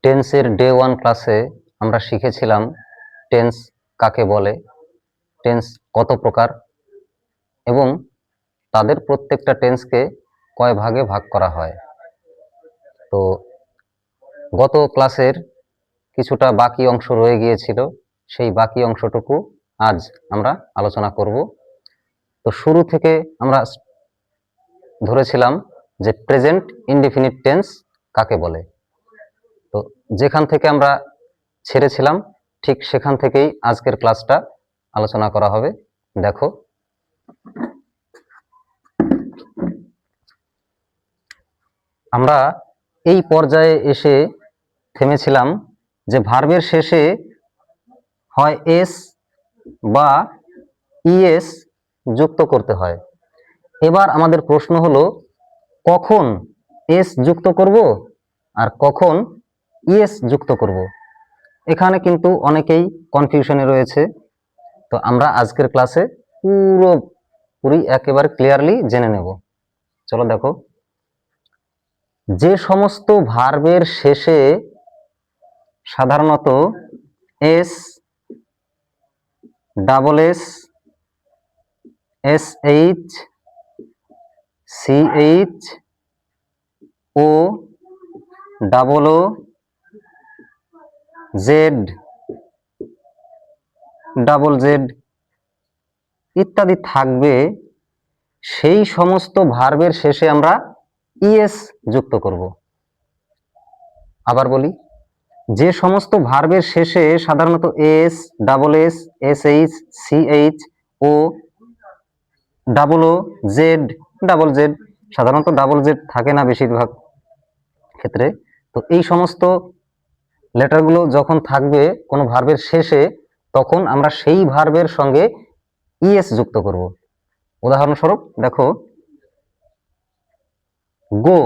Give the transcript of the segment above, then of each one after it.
টেন্সের ডে 1 ক্লাসে আমরা শিখেছিলাম টেন্স কাকে বলে, টেন্স কত প্রকার এবং তাদের প্রত্যেকটা টেন্সকে কয় ভাগে ভাগ করা হয়। তো গত ক্লাসের কিছুটা বাকি অংশ রয়ে গিয়েছিল, সেই বাকি অংশটুকু আজ আমরা আলোচনা করব। তো শুরু থেকে আমরা ধরেছিলাম যে প্রেজেন্ট ইনডিফিনিট টেন্স কাকে বলে। তো যেখান থেকে আমরা ছেড়েছিলাম ঠিক সেখান থেকেই আজকের ক্লাসটা আলোচনা করা হবে। দেখো, আমরা এই পর্যায়ে এসে থেমেছিলাম যে ভার্বের শেষে হয় এস বা ইএস যুক্ত করতে হয়। এবার আমাদের প্রশ্ন হলো কখন এস যুক্ত করব আর কখন ইএস যুক্ত করব। এখানে কিন্তু অনেকেই কনফিউশনে রয়েছে। তো আমরা আজকের ক্লাসে পুরোপুরি একেবারে ক্লিয়ারলি জেনে নেব। চলো দেখো, যে সমস্ত ভার্বের শেষে সাধারণত S, double S, SH, CH ও double O, Z, double Z ইত্যাদি থাকবে, সেই সমস্ত ভার্বের শেষে আমরা ইএস যুক্ত করব। আবার বলি, যে সমস্ত ভার্বের শেষে সাধারণত S, double S, SH, CH ও double O, Z, double Z, সাধারণত ডাবল জেড থাকে না বেশিরভাগ ক্ষেত্রে। তো এই সমস্ত লেটারগুলো যখন থাকবে কোনো ভার্বের শেষে, তখন আমরা সেই ভার্বের সঙ্গে ইএস যুক্ত করব। উদাহরণস্বরূপ দেখো, গো,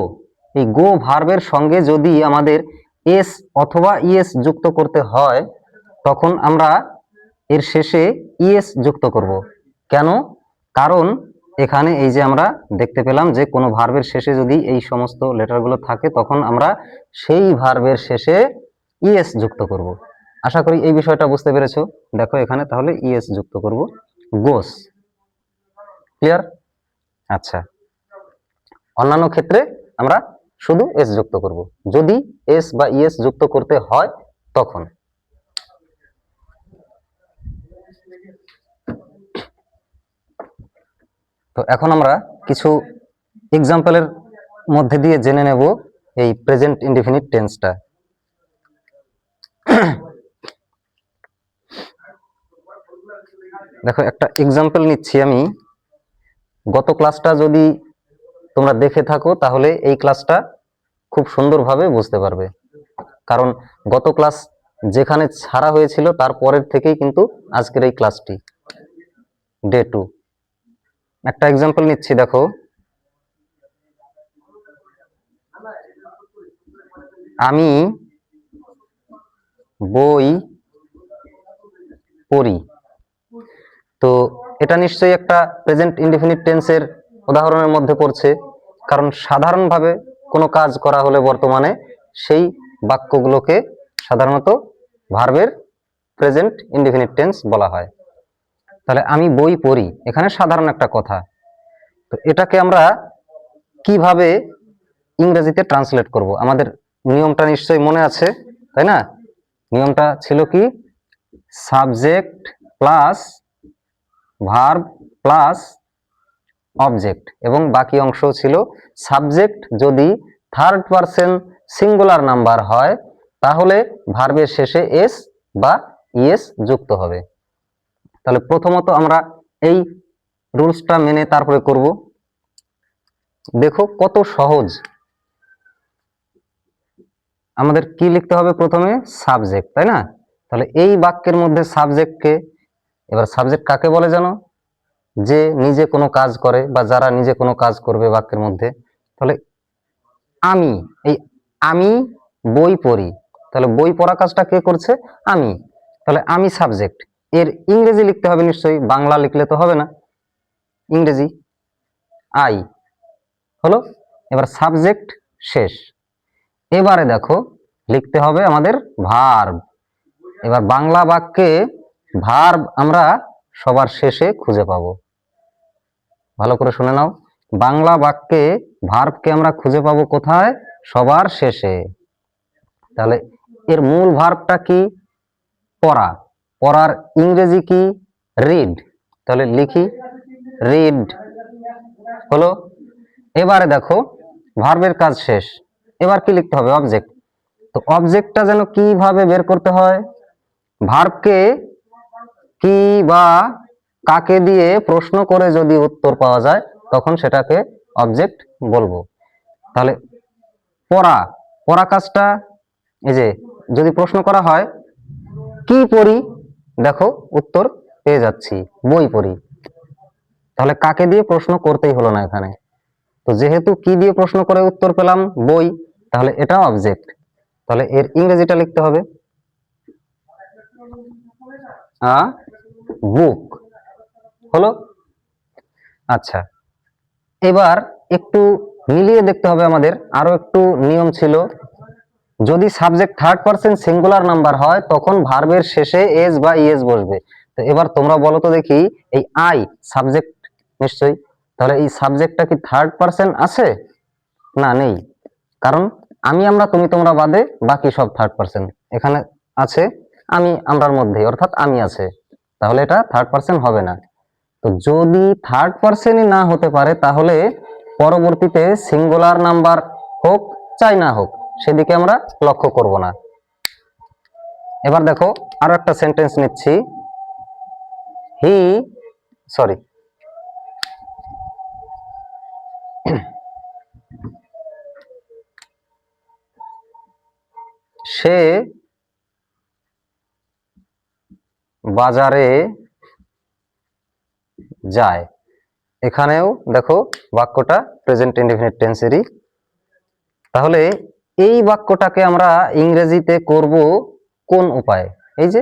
এই গো ভার্বের সঙ্গে যদি আমাদের এস অথবা ইএস যুক্ত করতে হয়, তখন আমরা এর শেষে ইএস যুক্ত করব। কেন? কারণ এখানে এই যে আমরা দেখতে পেলাম যে কোনো ভার্বের শেষে যদি এই সমস্ত লেটারগুলো থাকে, তখন আমরা সেই ভার্বের শেষে ইএস যুক্ত করব। আশা করি এই বিষয়টা বুঝতে পেরেছো। দেখো এখানে তাহলে ইএস যুক্ত করব, গোস। ক্লিয়ার? আচ্ছা, অন্যান্য ক্ষেত্রে আমরা শুধু এস যুক্ত করব, যদি এস বা ইএস যুক্ত করতে হয় তখন। তো এখন আমরা কিছু এক্সাম্পলের মধ্যে দিয়ে জেনে নেব এই প্রেজেন্ট ইনডিফিনিট টেন্সটা। দেখো, একটা এক্সাম্পল নিচ্ছি আমি। গত ক্লাসটা যদি তোমরা দেখে থাকো তাহলে এই ক্লাসটা খুব সুন্দরভাবে বুঝতে পারবে, কারণ গত ক্লাস যেখানে ছাড়া হয়েছিল তার পরের থেকেই কিন্তু আজকের এই ক্লাসটি, ডে 2। একটা এক্সাম্পল নিচ্ছি, দেখো, আমি বই পড়ি। তো এটা নিশ্চয়ই একটা প্রেজেন্ট ইনডিফিনিট টেন্সের উদাহরণের মধ্যে পড়ছে, কারণ সাধারণভাবে কোনো কাজ করা হলে বর্তমানে সেই বাক্যগুলোকে সাধারণত ভার্বের প্রেজেন্ট ইনডিফিনিট টেন্স বলা হয়। তাহলে আমি বই পড়ি এখানে সাধারণ একটা কথা। তো এটাকে আমরা কিভাবে ইংরেজিতে ট্রান্সলেট করব? আমাদের নিয়মটা নিশ্চয়ই মনে আছে, তাই না? নিয়মটা ছিল কি? Subject plus verb plus object, এবং বাকি অংশ ছিল সাবজেক্ট যদি থার্ড পারসন সিঙ্গুলার নাম্বার হয় তাহলে ভার্বের শেষে এস বা ইএস যুক্ত হবে। তাহলে প্রথমত আমরা এই রুলসটা মেনে তারপরে করব। দেখো কত সহজ। আমাদের কি লিখতে হবে? প্রথমে সাবজেক্ট, তাই না? তাহলে এই বাক্যের মধ্যে সাবজেক্টকে, এবার সাবজেক্ট কাকে বলে জানো? যে নিজে কোনো কাজ করে বা যারা নিজে কোনো কাজ করবে বাক্যের মধ্যে। তাহলে আমি, এই আমি বই পড়ি, তাহলে বই পড়া কাজটা কে করছে? আমি। তাহলে আমি সাবজেক্ট। এর ইংরেজি লিখতে হবে নিশ্চয়ই, বাংলা লিখলে তো হবে না, ইংরেজি আই। হলো। এবার সাবজেক্ট শেষ, এবারে দেখো লিখতে হবে আমাদের ভার্ব। এবার বাংলা বাক্যে ভার্ব আমরা সবার শেষে খুঁজে পাবো। ভালো করে শুনে নাও, বাংলা বাক্যে ভার্বকে আমরা খুঁজে পাবো কোথায়? সবার শেষে। তাহলে এর মূল ভার্বটা কি? পড়া। পড়ার ইংরেজি কি? রিড। তাহলে লিখি রিড, হলো। এবারে দেখো ভার্বের কাজ শেষ, এবার কি লিখতে হবে? অবজেক্ট। তো অবজেক্টটা যেন কিভাবে বের করতে হয়? ভার্বকে কি বা কাকে দিয়ে প্রশ্ন করে যদি উত্তর পাওয়া যায় তখন সেটাকে অবজেক্ট বলবো। তাহলে পড়া, পড়া কাজটা এই যে যদি প্রশ্ন করা হয় কি পড়ি, দেখো উত্তর পেয়ে যাচ্ছি বই পড়ি। তাহলে কাকে দিয়ে প্রশ্ন করতেই হলো না এখানে, তো যেহেতু কি দিয়ে প্রশ্ন করে উত্তর পেলাম বই, তাহলে এটা অবজেক্ট। তাহলে এর ইংরেজিটা লিখতে হবে আ বুক, হলো। আচ্ছা, এবার একটু মিলিয়ে দেখতে হবে আমাদের, আরো একটু নিয়ম ছিল। যদি subject third person singular number হয় তখন ভার্বের শেষে এস বা ইএস বসবে। তো এবার তোমরা বলো তো দেখি, এই আই সাবজেক্ট নিশ্চয়ই, তাহলে এই সাবজেক্টটা কি থার্ড পারসন আছে? না, নেই। কারণ আমি, আমরা, তুমি, তোমরা বাদে বাকি সব থার্ড পারসন। এখানে আছে আমি, আমরার মধ্যে, অর্থাৎ আমি আছে, তাহলে এটা থার্ড পারসন হবে না। তো যদি থার্ড পারসনই না হতে পারে তাহলে পরবর্তীতে সিঙ্গুলার নাম্বার হোক চাই না হোক সেদিকে আমরা লক্ষ্য করব না। এবার দেখো আরো একটা সেন্টেন্স নিচ্ছি। হি, সরি, সে বাজারে যায়। এখানেও দেখো বাক্যটা প্রেজেন্ট ইনডেফিনিট টেন্সেরই। তাহলে এই বাক্যটাকে আমরা ইংরেজিতে করব কোন উপায়ে? এই যে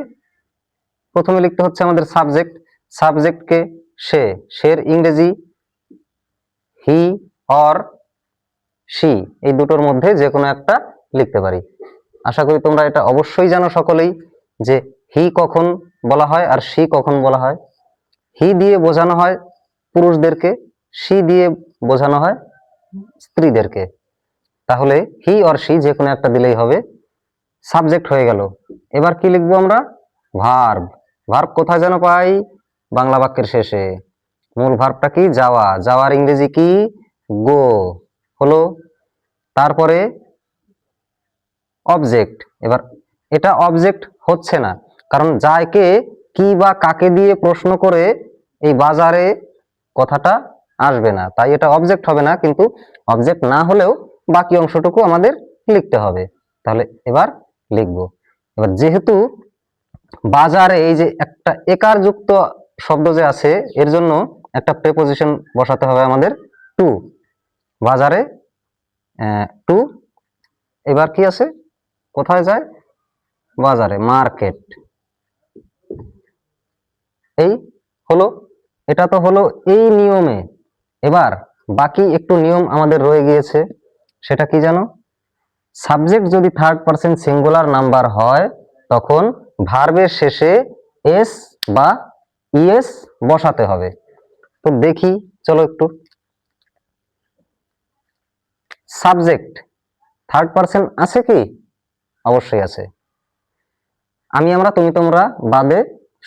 প্রথমে লিখতে হচ্ছে আমাদের সাবজেক্ট, সাবজেক্টকে সে, সের ইংরেজি হি অর সি, এই দুটোর মধ্যে যে কোনো একটা লিখতে পারি। আশা করি তোমরা এটা অবশ্যই জানো সকলেই যে হি কখন বলা হয় আর সি কখন বলা হয়। হি দিয়ে বোঝানো হয় পুরুষদেরকে, সি দিয়ে বোঝানো হয় স্ত্রীদেরকে। তাহলে হি অর সি যে কোনো একটা দিলেই হবে। সাবজেক্ট হয়ে গেল, এবার কি লিখবো আমরা? ভার্ব। ভার্ব কোথায় যেন পাই? বাংলা বাক্যের শেষে। মূল ভার্বটা কি? যাওয়া। যাওয়ার ইংরেজি কি? গো, হলো। তারপরে অবজেক্ট। এবার এটা অবজেক্ট হচ্ছে না, কারণ যাকে কি বা কাকে দিয়ে প্রশ্ন করে এই বাজারে কথাটা আসবে না, তাই এটা অবজেক্ট হবে না। কিন্তু অবজেক্ট না হলেও বাকি অংশটুকু আমাদের লিখতে হবে। তাহলে এবার লিখবো। এবার যেহেতু বাজারে এই যে একটা একার যুক্ত শব্দ যে আছে, এর জন্য একটা প্রেপোজিশন বসাতে হবে আমাদের টু। বাজারে টু, এবার কি আছে? কোথায় যায়? বাজারে, মার্কেট। এই হলো, এটা তো হলো এই নিয়মে। এবার বাকি একটু নিয়ম আমাদের রয়ে গিয়েছে, সেটা কি জানো? সাবজেক্ট যদি থার্ড পারসন সিঙ্গুলার নাম্বার হয় তখন ভার্বের শেষে এস বা ইএস বসাতে হবে। তো দেখি, চলো একটু। সাবজেক্ট থার্ড পারসন আছে কি? অবশ্যই আছে। আমি, আমরা, তুমি, তোমরা বাদে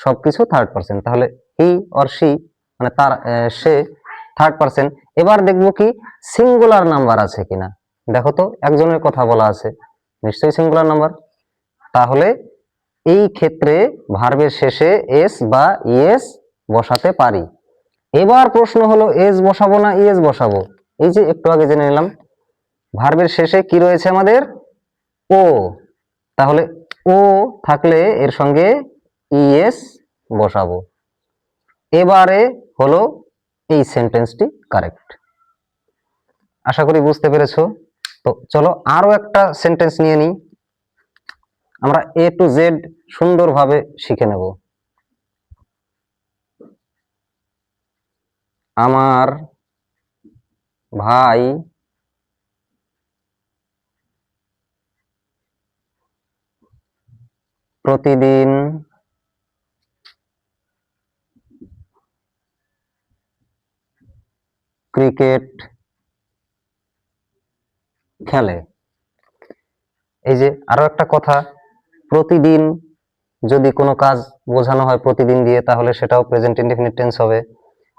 সবকিছু থার্ড পারসন। তাহলে হি অর সি মানে তার, সে থার্ড পারসন। এবার দেখবো কি সিঙ্গুলার নাম্বার আছে কিনা। দেখো তো একজনের কথা বলা আছে, নিশ্চয়ই সিঙ্গুলার নাম্বার। তাহলে এই ক্ষেত্রে ভার্বের শেষে এস বা ইএস বসাতে পারি। এবার প্রশ্ন হলো এস বসাবো না ইএস বসাবো? এই যে একটু আগে জেনে নিলাম ভার্বের শেষে কি রয়েছে আমাদের? ও। তাহলে ও থাকলে এর সঙ্গে ইএস বসাবো। এবারে হলো এই সেন্টেন্সটি কারেক্ট। আশা করি বুঝতে পেরেছো। তো চলো আরো একটা সেন্টেন্স নিয়ে নিই, আমরা এ টু জেড সুন্দরভাবে শিখে নেব। আমার ভাই প্রতিদিন ক্রিকেট খেলে। এই যে আরো একটা কথা, প্রতিদিন যদি কোনো কাজ বোঝানো হয় প্রতিদিন দিয়ে, তাহলে সেটাও প্রেজেন্ট ইনডেফিনিট টেন্স হবে।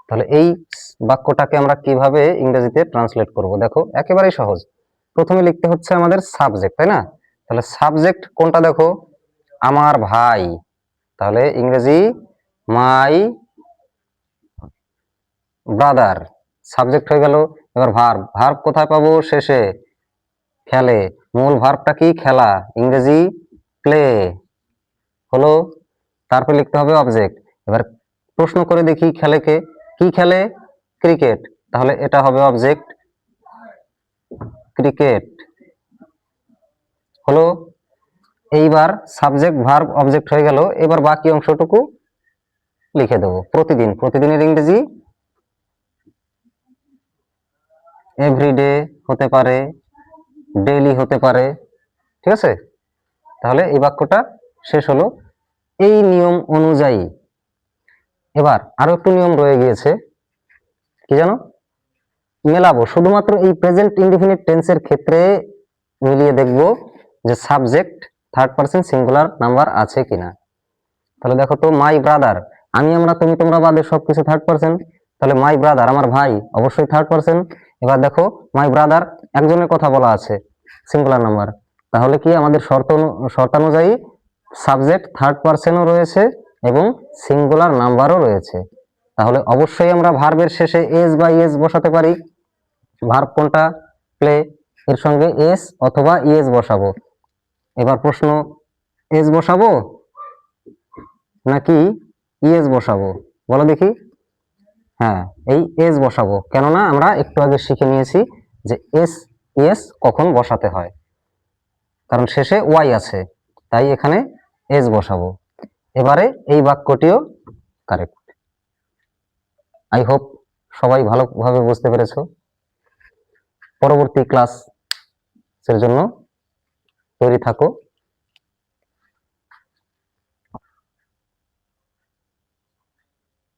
তাহলে এই বাক্যটাকে আমরা কিভাবে ইংরেজিতে ট্রান্সলেট করব, দেখো একেবারেই সহজ। প্রথমে লিখতে হচ্ছে আমাদের সাবজেক্ট, তাই না? তাহলে সাবজেক্ট কোনটা, দেখো আমার ভাই, তাহলে ইংরেজি মাই ব্রাদার, সাবজেক্ট হয়ে গেল। এবার ভার্ব, ভার্ব কোথায় পাবো, শেষে, খেলে, মূল ভার্বটা কি, খেলা, ইংরেজি প্লে হলো। তারপর লিখতে হবে অবজেক্ট। এবার প্রশ্ন করে দেখি, খেলে কে, কি খেলে, ক্রিকেট, তাহলে এটা হবে অবজেক্ট, ক্রিকেট হলো। এইবার সাবজেক্ট ভার্ব অবজেক্ট হয়ে গেল। এবার বাকি অংশটুকু লিখে দেবো। প্রতিদিন, প্রতিদিনের ইংরেজি এভরিডে হতে পারে, ডেইলি হতে পারে, ঠিক আছে? তাহলে এই বাক্যটা শেষ হলো। এই নিয়ম অনুযায়ী এবার আরো একটু নিয়ম রয়ে গিয়েছে, কি জানো, মেলাবো শুধুমাত্র এই প্রেজেন্ট ইনডিফিনিট টেন্সের ক্ষেত্রে মিলিয়ে দেখব যে subject third person singular number আছে কিনা। তাহলে দেখো তো, মাই ব্রাদার, আমি আমরা তুমি তোমরা বাদে সবকিছু থার্ড পারসন। তাহলে মাই ব্রাদার আমার ভাই অবশ্যই থার্ড পারসন। এবার দেখো মাই ব্রাদার একজনের কথা বলা আছে, সিঙ্গুলার নাম্বার, তাহলে কি আমাদের শর্তানুযায়ী সাবজেক্ট থার্ড পারসনও রয়েছে এবং সিঙ্গুলার নাম্বারও রয়েছে। তাহলে অবশ্যই আমরা ভার্বের শেষে এস বা ইএস বসাতে পারি। ভার্ব কোনটা, প্লে, এর সঙ্গে এস অথবা ইএস বসাবো। এবার প্রশ্ন, এস বসাবো নাকি ইএস বসাবো, বলো দেখি। হ্যাঁ, এই এস বসাবো, কেননা আমরা একটু আগে শিখে নিয়েছি যে এস ইএস কখন বসাতে হয়, কারণ শেষে ওয়াই আছে, তাই এখানে এস বসাবো। এবারে এই বাক্যটিও কারেক্ট। আই হোপ সবাই ভালোভাবে বুঝতে পেরেছো। পরবর্তী ক্লাসের জন্য তৈরি থাকো।